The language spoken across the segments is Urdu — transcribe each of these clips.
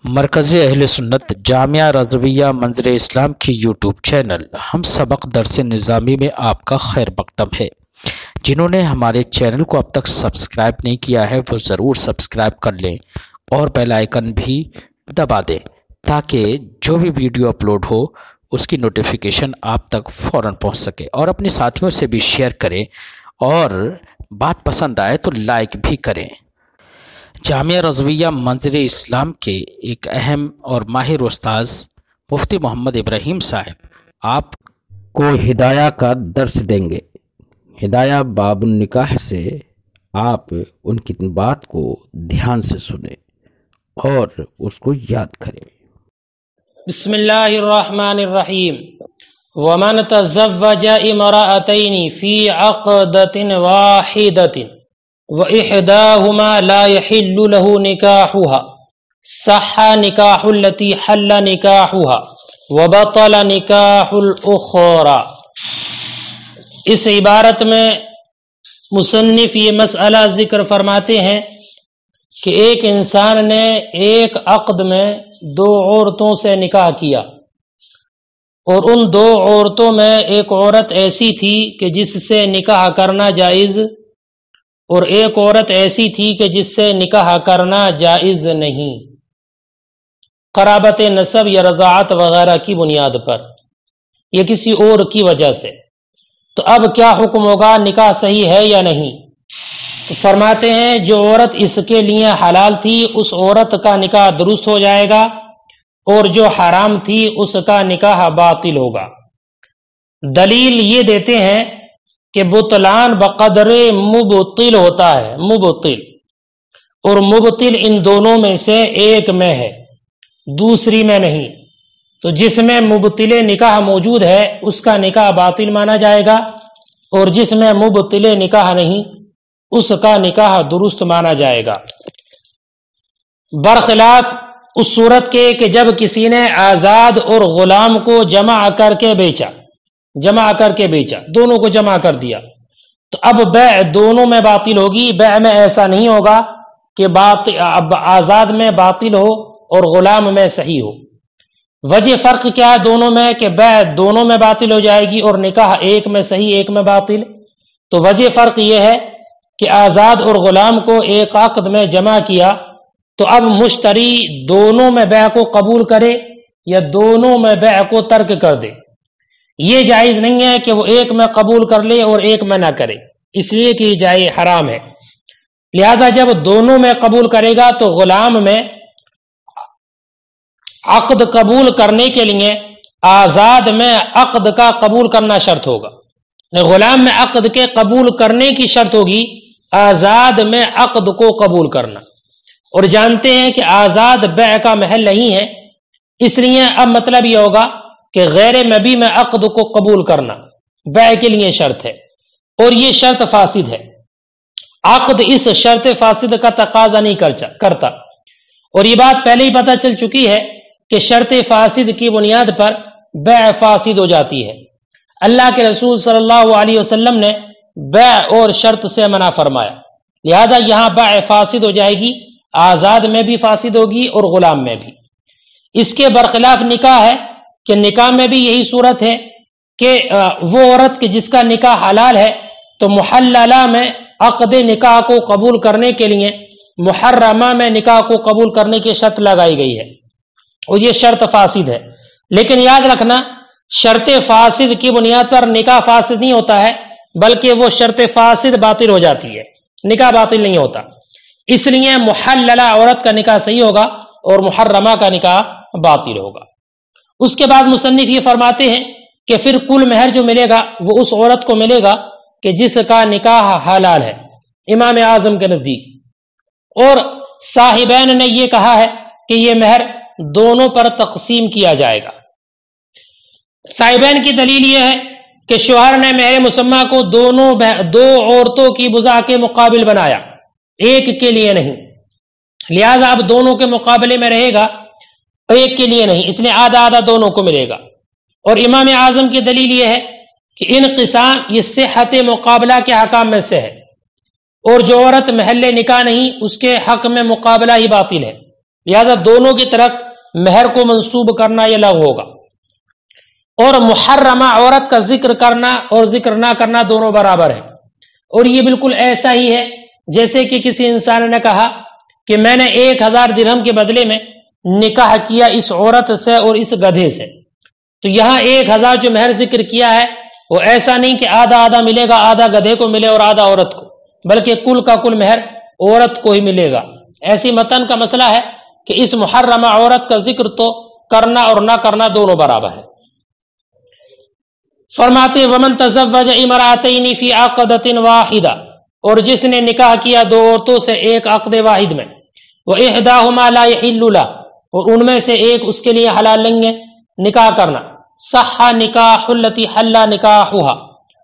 مرکز اہل سنت جامعہ رضویہ منظر اسلام کی یوٹیوب چینل ہم سبق درس نظامی میں آپ کا خیر مقدم ہے۔ جنہوں نے ہمارے چینل کو اب تک سبسکرائب نہیں کیا ہے وہ ضرور سبسکرائب کر لیں اور بیل آئیکن بھی دبا دیں تاکہ جو بھی ویڈیو اپلوڈ ہو اس کی نوٹیفیکیشن آپ تک فوراً پہنچ سکے، اور اپنے ساتھیوں سے بھی شیئر کریں اور بات پسند آئے تو لائک بھی کریں۔ جامعہ رضویہ منظر اسلام کے ایک اہم اور ماہر استاذ مفتی محمد ابراہیم صاحب آپ کو ہدایہ کا درس دیں گے۔ ہدایہ باب النکاح سے آپ ان کی بات کو دھیان سے سنیں اور اس کو یاد کریں۔ بسم اللہ الرحمن الرحیم۔ ومن تزوج امرأتین فی عقدۃ واحدۃ وإحداهما لا يحل له نكاحها صح نكاح التي حل نكاحها وبطل نكاح الأخرى۔ اس عبارت میں مصنف یہ مسئلہ ذکر فرماتے ہیں کہ ایک انسان نے ایک عقد میں دو عورتوں سے نکاح کیا، اور ان دو عورتوں میں ایک عورت ایسی تھی کہ جس سے نکاح کرنا جائز، اور ایک عورت ایسی تھی کہ جس سے نکاح کرنا جائز نہیں، قرابت نسب یا رضاعت وغیرہ کی بنیاد پر یا کسی اور کی وجہ سے۔ تو اب کیا حکم ہوگا، نکاح صحیح ہے یا نہیں؟ تو فرماتے ہیں جو عورت اس کے لیے حلال تھی اس عورت کا نکاح درست ہو جائے گا، اور جو حرام تھی اس کا نکاح باطل ہوگا۔ دلیل یہ دیتے ہیں کہ بطلان بقدر مبطل ہوتا ہے، مبطل، اور مبطل ان دونوں میں سے ایک میں ہے، دوسری میں نہیں۔ تو جس میں مبطل نکاح موجود ہے اس کا نکاح باطل مانا جائے گا، اور جس میں مبطل نکاح نہیں اس کا نکاح درست مانا جائے گا، برخلاف اس صورت کے کہ جب کسی نے آزاد اور غلام کو جمع کر کے بیچا، دونوں کو جمع کر دیا، تو اب بیع دونوں میں باطل ہوگی۔ بیع میں ایسا نہیں ہوگا کہ اب آزاد میں باطل ہو اور غلام میں صحیح ہو۔ وجہ فرق کیا ہے دونوں میں کہ بیع دونوں میں باطل ہو جائے گی اور نکاح ایک میں صحیح ایک میں باطل۔ تو وجہ فرق یہ ہے کہ آزاد اور غلام کو ایک عقد میں جمع کیا تو اب مشتری دونوں میں بیع کو قبول کرے یا دونوں میں بیع کو ترک کر دے۔ یہ جائز نہیں ہے کہ وہ ایک میں قبول کر لے اور ایک میں نہ کرے، اس لیے کہ یہ جائز حرام ہے۔ لہذا جب دونوں میں قبول کرے گا تو غلام میں عقد قبول کرنے کے لیے آزاد میں عقد کا قبول کرنا شرط ہوگا، غلام میں عقد کے قبول کرنے کی شرط ہوگی، آزاد میں عقد کو قبول کرنا۔ اور جانتے ہیں کہ آزاد بیع کا محل نہیں ہے، اس لیے اب مطلب یہ ہوگا کہ غیر مبی میں عقد کو قبول کرنا بیع کے لیے شرط ہے، اور یہ شرط فاسد ہے۔ عقد اس شرط فاسد کا تقاضا نہیں کرتا، اور یہ بات پہلے ہی پتہ چل چکی ہے کہ شرط فاسد کی بنیاد پر بیع فاسد ہو جاتی ہے۔ اللہ کے رسول صلی اللہ علیہ وسلم نے بیع اور شرط سے منع فرمایا، لہذا یہاں بیع فاسد ہو جائے گی، آزاد میں بھی فاسد ہوگی اور غلام میں بھی۔ اس کے برخلاف نکاح ہے کہ نکاح میں بھی یہی صورت ہے کہ وہ عورت کہ جس کا نکاح حلال ہے تو محللہ میں عقد نکاح کو قبول کرنے کے لیے محرمہ میں نکاح کو قبول کرنے کی شرط لگائی گئی ہے، اور یہ شرط فاسد ہے۔ لیکن یاد رکھنا شرط فاسد کی بنیاد پر نکاح فاسد نہیں ہوتا ہے، بلکہ وہ شرط فاسد باطل ہو جاتی ہے، نکاح باطل نہیں ہوتا۔ اس لیے محللہ عورت کا نکاح صحیح ہوگا اور محرمہ کا نکاح باطل ہوگا۔ اس کے بعد مصنف یہ فرماتے ہیں کہ پھر کل مہر جو ملے گا وہ اس عورت کو ملے گا کہ جس کا نکاح حلال ہے امام اعظم کے نزدیک، اور صاحبین نے یہ کہا ہے کہ یہ مہر دونوں پر تقسیم کیا جائے گا۔ صاحبین کی دلیل یہ ہے کہ شوہر نے مہر مسمہ کو دو عورتوں کی بضاع کے مقابل بنایا، ایک کے لیے نہیں، لہذا اب دونوں کے مقابلے میں رہے گا، ایک کے لیے نہیں، اس لیے آدھا آدھا دونوں کو ملے گا۔ اور امام اعظم کی دلیل یہ ہے کہ انقسام یہ صحت مقابلہ کے حکام میں سے ہے، اور جو عورت محل نکاح نہیں اس کے حق میں مقابلہ ہی باطل ہے، لہذا دونوں کی طرف مہر کو منسوب کرنا یہ لغو ہوگا۔ اور محرمہ عورت کا ذکر کرنا اور ذکر نہ کرنا دونوں برابر ہے، اور یہ بالکل ایسا ہی ہے جیسے کہ کسی انسان نے کہا کہ میں نے 1000 درہم کے بدلے میں نکاح کیا اس عورت سے اور اس گدھے سے، تو یہاں 1000 جو مہر ذکر کیا ہے وہ ایسا نہیں کہ آدھا آدھا ملے گا، آدھا گدھے کو ملے اور آدھا عورت کو، بلکہ کل کا کل مہر عورت کو ہی ملے گا۔ ایسی متن کا مسئلہ ہے کہ اس محرمہ عورت کا ذکر تو کرنا اور نہ کرنا دونوں برابر ہے۔ فرماتے ومن تزوج امرأتین فی عقدۃ واحدہ، اور جس نے نکاح کیا 2 عورتوں سے ایک عقد واحد میں، وإحداہما لا یحل لہ، اور ان میں سے ایک اس کے لیے حلال نہیں ہے نکاح کرنا، صح نکاح التی حل نکاحہا،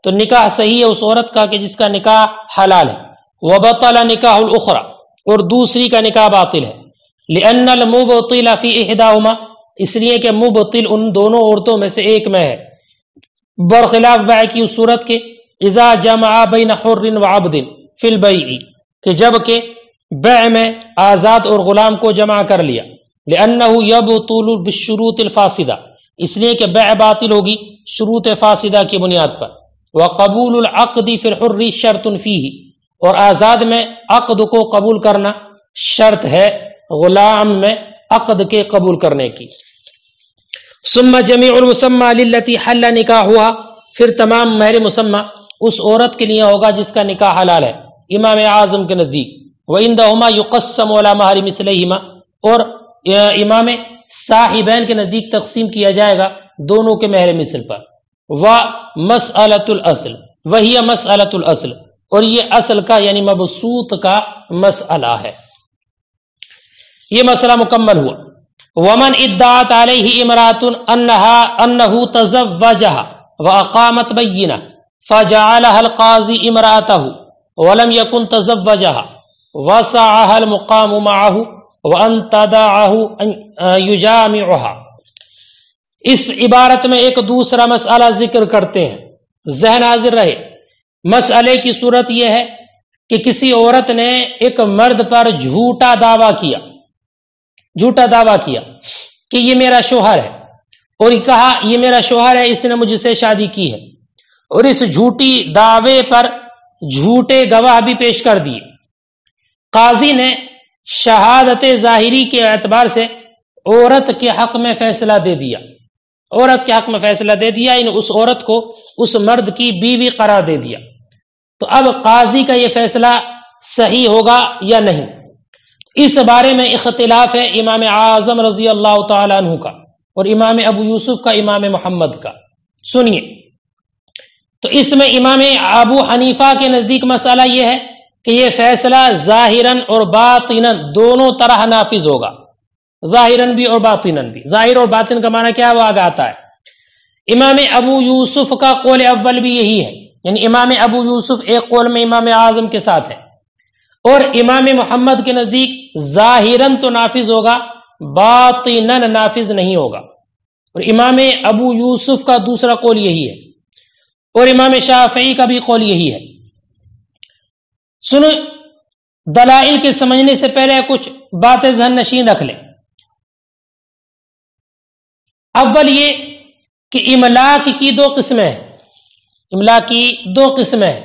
تو نکاح صحیح ہے اس عورت کا کہ جس کا نکاح حلال ہے، وبطل نکاح الاخرى، اور دوسری کا نکاح باطل ہے، لأن المبطل فی احداہما، اس لیے کہ مبطل ان دونوں عورتوں میں سے ایک میں ہے، برخلاف بیع کی اس صورت کے اذا جمع بین حر وعبد فی البیع، کہ جب کہ بیع میں آزاد اور غلام کو جمع کر لیا، لأنہ یبطل بالشروط الفاسدہ، اس لیے کہ بیع باطل ہوگی شروط فاسدہ کی بنیاد پر، وقبول العقد فی الحر شرط فیہ، اور آزاد میں عقد کو قبول کرنا شرط ہے غلام میں عقد کے قبول کرنے کی۔ ثم جمیع المسمى للتی حل نکاحها، پھر تمام مہر مسمى اس عورت کے لیے ہوگا جس کا نکاح حلال ہے امام اعظم کے نزدیک، وعندهما يقسم على مہر مثليهما، اور امام صاحبین کے نزدیک تقسیم کیا جائے گا دونوں کے مہر مثل پر، ومسألۃ الاصل، وہی مسألۃ الاصل، اور یہ اصل کا یعنی مبسوط کا مسئلہ ہے۔ یہ مسئلہ مکمل ہوا۔ ومن ادعت علیہ امرات انہ تزوجها واقامت بینہ فجعلها القاضی امرأته ولم يكن تزوجها وسعها المقام معه وان تدعه يجامعها، اس عبارت میں ایک دوسرا مسئلہ ذکر کرتے ہیں، ذہن حاضر رہے۔ مسئلے کی صورت یہ ہے کہ کسی عورت نے ایک مرد پر جھوٹا دعویٰ کیا کہ یہ میرا شوہر ہے، اور کہا یہ میرا شوہر ہے، اس نے مجھ سے شادی کی ہے، اور اس جھوٹی دعوے پر جھوٹے گواہ بھی پیش کر دیے۔ قاضی نے شہادت ظاہری کے اعتبار سے عورت کے حق میں فیصلہ دے دیا، یعنی اس عورت کو اس مرد کی بیوی قرار دے دیا۔ تو اب قاضی کا یہ فیصلہ صحیح ہوگا یا نہیں، اس بارے میں اختلاف ہے امام اعظم رضی اللہ تعالیٰ عنہ کا اور امام ابو یوسف کا، امام محمد کا۔ سنیے، تو اس میں امام ابو حنیفہ کے نزدیک مسئلہ یہ ہے کہ یہ فیصلہ ظاہراً اور باطناً دونوں طرح نافذ ہوگا، ظاہراً بھی اور باطناً بھی۔ ظاہر اور باطن کا معنی کیا ہے وہ آگے آتا ہے۔ امام ابو یوسف کا قول اول بھی یہی ہے، یعنی امام ابو یوسف ایک قول میں امام اعظم کے ساتھ ہے، اور امام محمد کے نزدیک ظاہراً تو نافذ ہوگا، باطناً نافذ نہیں ہوگا، اور امام ابو یوسف کا دوسرا قول یہی ہے، اور امام شافعی کا بھی قول یہی ہے۔ سنو، دلائل کے سمجھنے سے پہلے کچھ باتیں ذہن نشین رکھ لیں۔ اول یہ کہ املاک کی 2 قسمیں ہیں،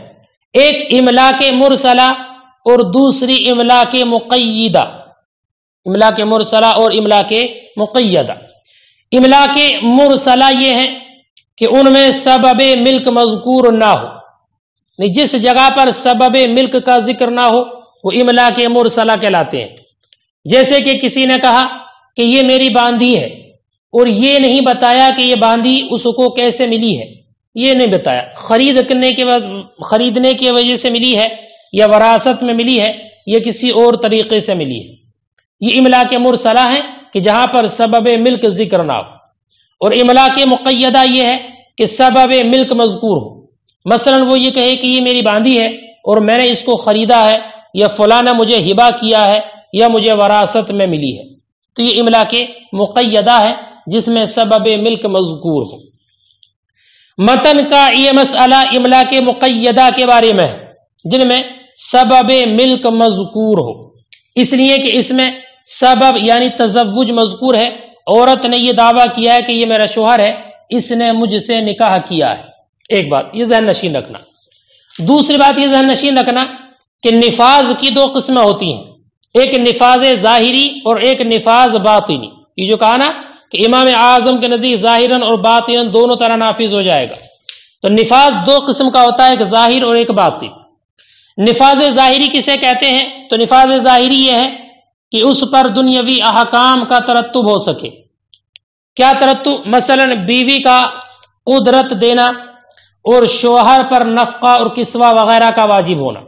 ایک املاک مرسلہ اور دوسری املاک مقیدہ، املاک مرسلہ اور املاک مقیدہ۔ املاک مرسلہ یہ ہے کہ ان میں سبب ملک مذکور نہ ہو، جس جگہ پر سبب ملک کا ذکر نہ ہو وہ املاک مرسلہ کہلاتے ہیں۔ جیسے کہ کسی نے کہا کہ یہ میری باندھی ہے، اور یہ نہیں بتایا کہ یہ باندھی اس کو کیسے ملی ہے، یہ نہیں بتایا، خریدنے کی وجہ سے ملی ہے یا وراثت میں ملی ہے یا کسی اور طریقے سے ملی ہے۔ یہ املاک مرسلہ ہے کہ جہاں پر سبب ملک ذکر نہ ہو، اور املاک مقیدہ یہ ہے کہ سبب ملک مذکور ہو، مثلا وہ یہ کہے کہ یہ میری باندھی ہے اور میں نے اس کو خریدا ہے، یا فلاں نے مجھے ہبہ کیا ہے یا مجھے وراثت میں ملی ہے، تو یہ املاک مقیدہ ہے جس میں سبب ملک مذکور ہو۔ متن کا یہ مسئلہ املاک مقیدہ کے بارے میں ہے جن میں سبب ملک مذکور ہو، اس لیے کہ اس میں سبب یعنی تزوج مذکور ہے، عورت نے یہ دعویٰ کیا ہے کہ یہ میرا شوہر ہے، اس نے مجھ سے نکاح کیا ہے. ایک بات یہ ذہن نشین رکھنا. دوسری بات یہ ذہن نشین رکھنا کہ نفاذ کی دو قسمیں ہوتی ہیں، ایک نفاذ ظاہری اور ایک نفاذ باطنی. یہ جو کہا نا کہ امام اعظم کے نزدیک ظاہراً اور باطناً دونوں طرح نافذ ہو جائے گا، تو نفاذ دو قسم کا ہوتا ہے، ایک ظاہر اور ایک باطن. نفاذ ظاہری کسے کہتے ہیں؟ تو نفاذ ظاہری یہ ہے کہ اس پر دنیاوی احکام کا ترتب ہو سکے. کیا ترتب؟ مثلا بیوی کا قدرت دینا اور شوہر پر نفقہ اور کسوہ وغیرہ کا واجب ہونا،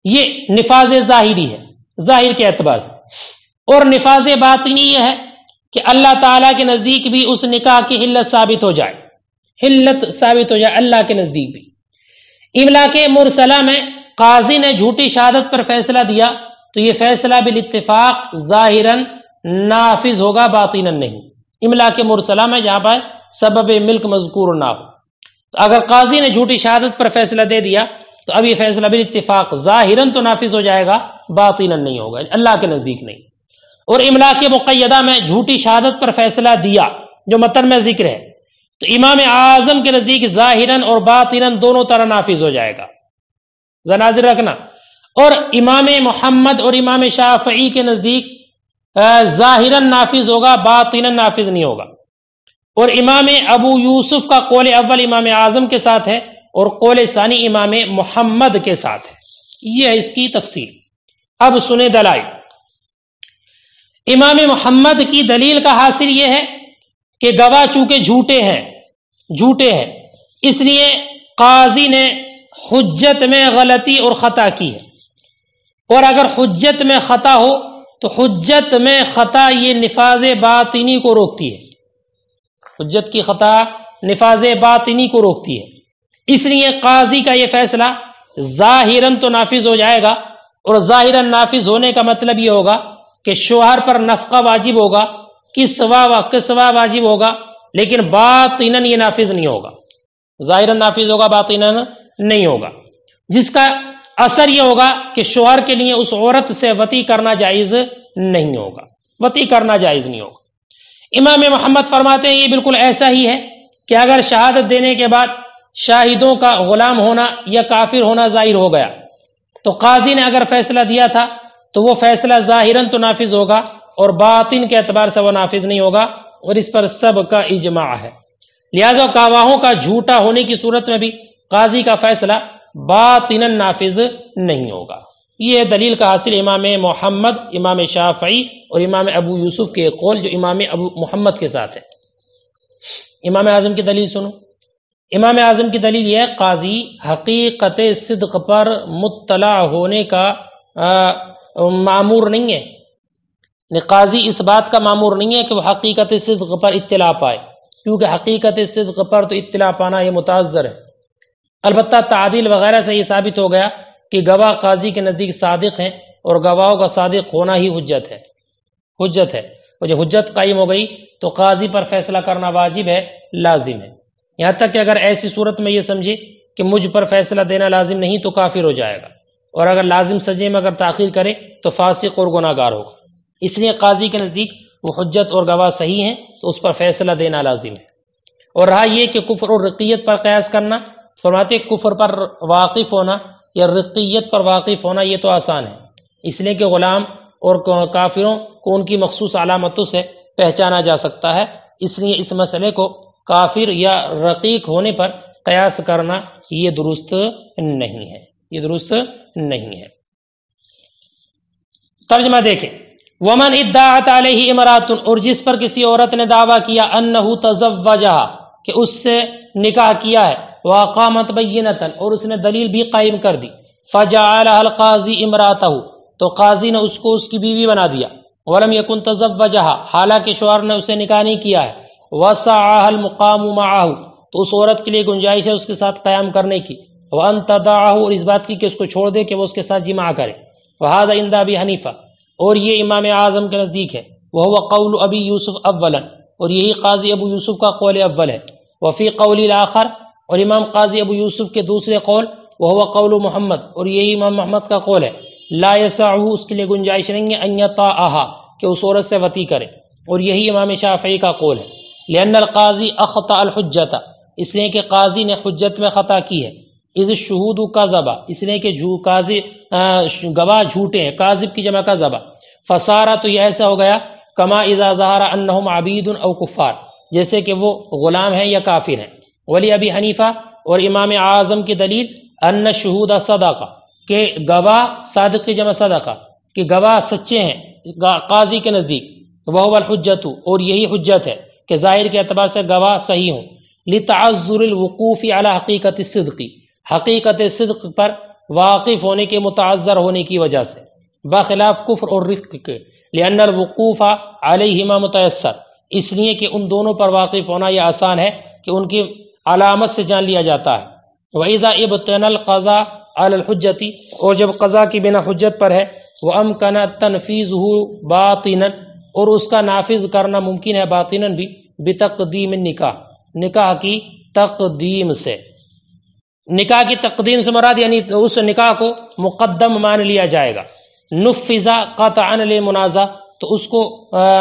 یہ نفاذ ظاہری ہے ظاہر کے اعتبار سے. اور نفاذ باطنی یہ ہے کہ اللہ تعالیٰ کے نزدیک بھی اس نکاح کی حلت ثابت ہو جائے، حلت ثابت ہو جائے اللہ کے نزدیک بھی. املاک مرسلہ میں قاضی نے جھوٹی شہادت پر فیصلہ دیا تو یہ فیصلہ بالاتفاق ظاہراً نافذ ہوگا، باطناً نہیں. املاک مرسلہ میں جہاں پر سبب ملک مذکور نہ ہو، تو اگر قاضی نے جھوٹی شہادت پر فیصلہ دے دیا تو اب یہ فیصلہ بالاتفاق ظاہراً تو نافذ ہو جائے گا، باطناً نہیں ہوگا، اللہ کے نزدیک نہیں. اور املاک مقیدہ میں جھوٹی شہادت پر فیصلہ دیا جو متن میں ذکر ہے تو امام اعظم کے نزدیک ظاہراً اور باطناً دونوں طرح نافذ ہو جائے گا، ذرا رکھنا. اور امام محمد اور امام شافعی کے نزدیک ظاہراً نافذ ہوگا، باطناً نافذ نہیں ہوگا. اور امام ابو یوسف کا قول اول امام اعظم کے ساتھ ہے اور قول ثانی امام محمد کے ساتھ ہے. یہ ہے اس کی تفصیل. اب سنیں دلائل. امام محمد کی دلیل کا حاصل یہ ہے کہ گواہ چونکہ جھوٹے ہیں اس لیے قاضی نے حجت میں غلطی اور خطا کی ہے. اور اگر حجت میں خطا ہو تو حجت میں خطا یہ نفاذ باطنی کو روکتی ہے، حجت کی خطا نفاذ باطنی کو روکتی ہے. اس لیے قاضی کا یہ فیصلہ ظاہراً تو نافذ ہو جائے گا، اور ظاہراً نافذ ہونے کا مطلب یہ ہوگا کہ شوہر پر نفقہ واجب ہوگا، کسوہ واجب ہوگا، لیکن باطناً یہ نافذ نہیں ہوگا. ظاہراً نافذ ہوگا، باطناً نہیں ہوگا، جس کا اثر یہ ہوگا کہ شوہر کے لیے اس عورت سے وطی کرنا جائز نہیں ہوگا، وطی کرنا جائز نہیں ہوگا. امام محمد فرماتے ہیں یہ بالکل ایسا ہی ہے کہ اگر شہادت دینے کے بعد شاہدوں کا غلام ہونا یا کافر ہونا ظاہر ہو گیا تو قاضی نے اگر فیصلہ دیا تھا تو وہ فیصلہ ظاہراً تو نافذ ہوگا اور باطن کے اعتبار سے وہ نافذ نہیں ہوگا، اور اس پر سب کا اجماع ہے. لہذا گواہوں کا جھوٹا ہونے کی صورت میں بھی قاضی کا فیصلہ باطناً نافذ نہیں ہوگا. یہ دلیل کا حاصل امام محمد، امام شافعی اور امام ابو یوسف کے قول جو امام ابو محمد کے ساتھ ہے. امام اعظم کی دلیل سنو. امام اعظم کی دلیل یہ ہے قاضی حقیقت صدق پر مطلع ہونے کا مامور نہیں ہے. قاضی اس بات کا مامور نہیں ہے کہ وہ حقیقت صدق پر اطلاع پائے، کیونکہ حقیقت صدق پر تو اطلاع پانا یہ متعذر ہے. البتہ تعدیل وغیرہ سے یہ ثابت ہو گیا کہ گواہ قاضی کے نزدیک صادق ہیں، اور گواہوں کا صادق ہونا ہی حجت ہے. اور جب حجت قائم ہو گئی تو قاضی پر فیصلہ کرنا واجب ہے، لازم ہے. یہاں تک کہ اگر ایسی صورت میں یہ سمجھے کہ مجھ پر فیصلہ دینا لازم نہیں تو کافر ہو جائے گا، اور اگر لازم سمجھے میں اگر تاخیر کرے تو فاسق اور گناہ گار ہوگا. اس لیے قاضی کے نزدیک وہ حجت اور گواہ صحیح ہیں تو اس پر فیصلہ دینا لازم ہے. اور رہا یہ کہ کفر اور رقیت پر قیاس کرنا، فرماتے کفر پر واقف ہونا یا رقیت پر واقف ہونا یہ تو آسان ہے، اس لیے کہ غلام اور کافروں کو ان کی مخصوص علامتوں سے پہچانا جا سکتا ہے. اس لیے اس مسئلے کو کافر یا رقیق ہونے پر قیاس کرنا یہ درست نہیں ہے، یہ درست نہیں ہے. ترجمہ دیکھیں. ومن ادعت علیہ امرات، اور جس پر کسی عورت نے دعویٰ کیا انہ تزوجہا کہ اس سے نکاح کیا ہے، واقامت بینۃ اور اس نے دلیل بھی قائم کر دی، فجعلها القاضی امراتہ تو قاضی نے اس کو اس کی بیوی بنا دیا، ولم یکن تزوجہا حالانکہ شوہر نے اسے نکاح نہیں کیا ہے، وسعها المقام معه تو اس عورت کے لیے گنجائش ہے اس کے ساتھ قیام کرنے کی، وان تدعه اور اس بات کی کہ اس کو چھوڑ دے کہ وہ اس کے ساتھ جماع کرے. وهذا عند ابی حنیفہ اور یہ امام اعظم کے نزدیک ہے، وهو قول ابی یوسف اولا اور یہی قاضی ابو یوسف کا قول اول ہے، وفی قول الاخر اور امام قاضی ابو یوسف کے دوسرے قول وهو قول محمد اور یہی امام محمد کا قول ہے، لا یسعہ اس کے لیے گنجائش نہیں ہے ان یطاعہا کہ اس عورت سے وطی کرے، اور یہی امام شافعی کا قول ہے۔ لأن القاضی اخطأ الحجۃ اس لیے کہ قاضی نے حجت میں خطا کی ہے، اذ الشہود کذبا اس لیے کہ قاضی گواہ جھوٹے ہیں، کاذب کی جمع کذبا، فصارا تو یہ ایسا ہو گیا کما اذا ظہر انہم عبید او کفار جیسے کہ وہ غلام ہیں یا کافر ہیں۔ ولی ابی حنیفہ اور امام اعظم کی دلیل ان شہود صدقہ کہ گواہ صادق کی جمع صدقہ کہ گواہ سچے ہیں قاضی کے نزدیک، وہو الحجت اور یہی حجت ہے کہ ظاہر کے اعتبار سے گواہ صحیح ہوں، لتعذر الوقوف علی حقیقت الصدق حقیقت صدق پر واقف ہونے کے متعذر ہونے کی وجہ سے، بخلاف کفر اور رق کے، لأن الوقوف علیہما متیسر اس لیے کہ ان دونوں پر واقف ہونا یہ آسان ہے کہ ان کی علامت سے جان لیا جاتا ہے۔ وَإِذَا ابْتَنَا الْقَضَاءَ عَلَى الْحُجَّةِ اور جب قضا کی بنا حجت پر ہے، وَأَمْكَنَ تَنْفِيذُهُ بَاطِنًا اور اس کا نافذ کرنا ممکن ہے باطناً بھی، بتقدیم النکاح نکاح کی تقدیم سے، نکاح کی تقدیم سے مراد یعنی اس نکاح کو مقدم مان لیا جائے گا، نفذ قطعا للمنازع تو اس کو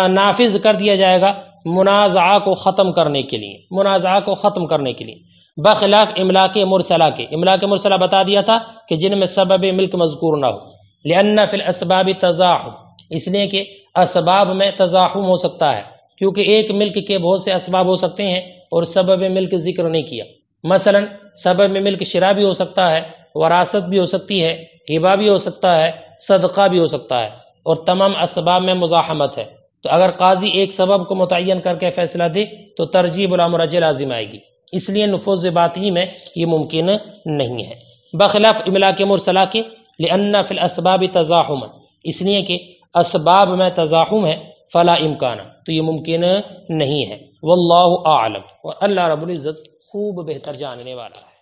نافذ کر دیا جائے گا منازعہ کو ختم کرنے کے لیے، منازعہ کو ختم کرنے کے لیے، بخلاف املاک مرسلہ کے، املاک مرسلہ بتا دیا تھا کہ جن میں سبب ملک مذکور نہ ہو، لأن فی الاسباب تزاحم اس لیے کہ اسباب میں تزاحم ہو سکتا ہے، کیونکہ ایک ملک کے بہت سے اسباب ہو سکتے ہیں اور سبب ملک ذکر نہیں کیا، مثلا سبب ملک شراء بھی ہو سکتا ہے، وراثت بھی ہو سکتی ہے، ہبہ بھی ہو سکتا ہے، صدقہ بھی ہو سکتا ہے، اور تمام اسباب میں مزاحمت ہے، تو اگر قاضی ایک سبب کو متعین کر کے فیصلہ دے تو ترجیح بلا مرجع لازم آئے گی، اس لیے نفوذ باطنی میں یہ ممکن نہیں ہے، بخلاف املاک مرسلہ کے، لأن فی الاسباب تزاحم اس لیے کہ اسباب میں تزاحم ہے، فلا امکان تو یہ ممکن نہیں ہے، واللہ اعلم اور اللہ رب العزت خوب بہتر جاننے والا ہے۔